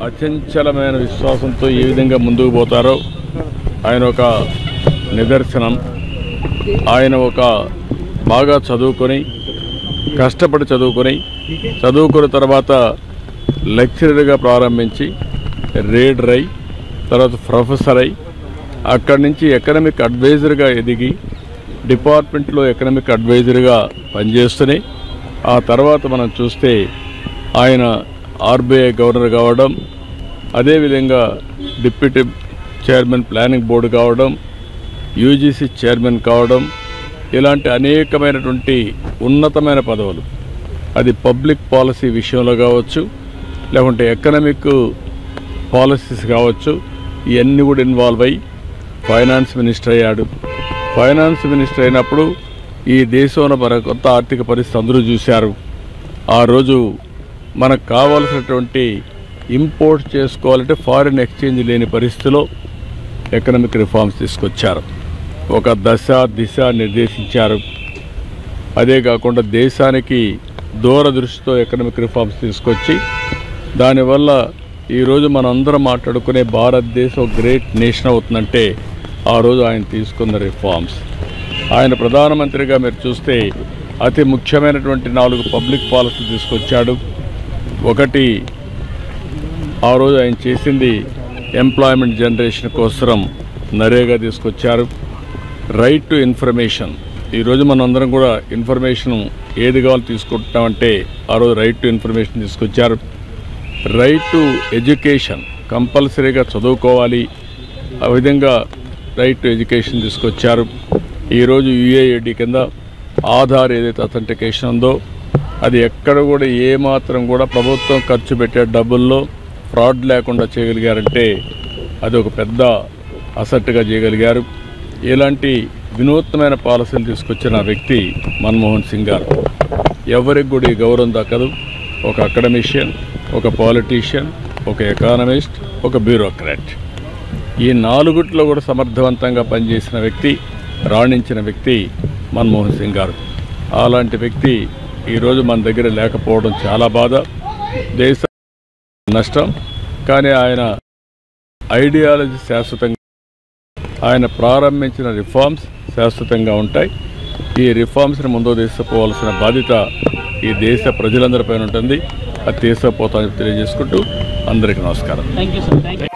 అచంచలమైన విశ్వాసంతో ఏ విధంగా ముందుకు పోతారో ఆయన ఒక నిదర్శనం. ఆయన ఒక బాగా చదువుకొని కష్టపడి చదువుకున్న తర్వాత లెక్చరర్గా ప్రారంభించి రీడర్ అయి తర్వాత ప్రొఫెసర్ అయి అక్కడి నుంచి ఎకనామిక్ అడ్వైజర్గా ఎదిగి డిపార్ట్మెంట్లో ఎకనామిక్ అడ్వైజర్గా పనిచేస్తూనే ఆ తర్వాత మనం చూస్తే ఆయన ఆర్బీఐ గవర్నర్ కావడం, అదేవిధంగా డిప్యూటీ చైర్మన్ ప్లానింగ్ బోర్డు కావడం, యూజీసీ చైర్మన్ కావడం, ఇలాంటి అనేకమైనటువంటి ఉన్నతమైన పదవులు, అది పబ్లిక్ పాలసీ విషయంలో కావచ్చు, లేకుంటే ఎకనామిక్ పాలసీస్ కావచ్చు, ఇవన్నీ కూడా ఇన్వాల్వ్ అయ్యి ఫైనాన్స్ మినిస్టర్ అయ్యాడు. ఫైనాన్స్ మినిస్టర్ అయినప్పుడు ఈ దేశంలో మన కొత్త ఆర్థిక పరిస్థితి అందరూ చూశారు. ఆ రోజు మనకు కావాల్సినటువంటి ఇంపోర్ట్ చేసుకోవాలంటే ఫారిన్ ఎక్స్చేంజ్ లేని పరిస్థితిలో ఎకనామిక్ రిఫార్మ్స్ తీసుకొచ్చారు. ఒక దిశ నిర్దేశించారు. అదే కాకుండా దేశానికి దూరదృష్టితో ఎకనామిక్ రిఫార్మ్స్ తీసుకొచ్చి దానివల్ల ఈరోజు మనందరం మాట్లాడుకునే భారతదేశం గ్రేట్ నేషన్ అవుతుందంటే ఆ రోజు ఆయన తీసుకున్న రిఫార్మ్స్. ఆయన ప్రధానమంత్రిగా మీరు చూస్తే అతి ముఖ్యమైనటువంటి 4 పబ్లిక్ పాలసీలు తీసుకొచ్చాడు. ఒకటి, ఆ రోజు ఆయన చేసింది ఎంప్లాయ్మెంట్ జనరేషన్ కోసం నరేగా తీసుకొచ్చారు. రైట్ టు ఇన్ఫర్మేషన్, ఈరోజు మనందరం కూడా ఇన్ఫర్మేషన్ ఏది కావాలో తీసుకుంటున్నామంటే ఆ రోజు రైట్ టు ఇన్ఫర్మేషన్ తీసుకొచ్చారు. రైట్ టు ఎడ్యుకేషన్, కంపల్సరీగా చదువుకోవాలి, ఆ విధంగా రైట్ టు ఎడ్యుకేషన్ తీసుకొచ్చారు. ఈరోజు యుఏఐడి కింద ఆధార్ ఏదైతే అథెంటికేషన్ ఉందో అది ఎక్కడ కూడా ఏమాత్రం కూడా ప్రభుత్వం ఖర్చు పెట్టే డబ్బుల్లో ఫ్రాడ్ లేకుండా చేయగలిగారంటే అది ఒక పెద్ద అసెట్గా చేయగలిగారు. ఇలాంటి వినూత్నమైన పాలసీలు తీసుకొచ్చిన వ్యక్తి మన్మోహన్ సింగ్ గారు. ఎవరికి కూడా ఈ గౌరవం దక్కదు. ఒక అకాడమిషియన్, ఒక పాలిటీషియన్, ఒక ఎకానమిస్ట్, ఒక బ్యూరోక్రాట్, ఈ 4 కూడా సమర్థవంతంగా పనిచేసిన వ్యక్తి, రాణించిన వ్యక్తి మన్మోహన్ సింగ్ గారు. అలాంటి వ్యక్తి ఈరోజు మన దగ్గర లేకపోవడం చాలా బాధ, దేశ నష్టం. కానీ ఆయన ఐడియాలజీ శాశ్వతంగా, ఆయన ప్రారంభించిన రిఫార్మ్స్ శాశ్వతంగా ఉంటాయి. ఈ రిఫార్మ్స్ని ముందుకు తీసుకుపోవాల్సిన బాధ్యత ఈ దేశ ప్రజలందరిపైన ఉంటుంది. అది తీసుకుపోతామని తెలియజేసుకుంటూ అందరికీ నమస్కారం. Thank you sir.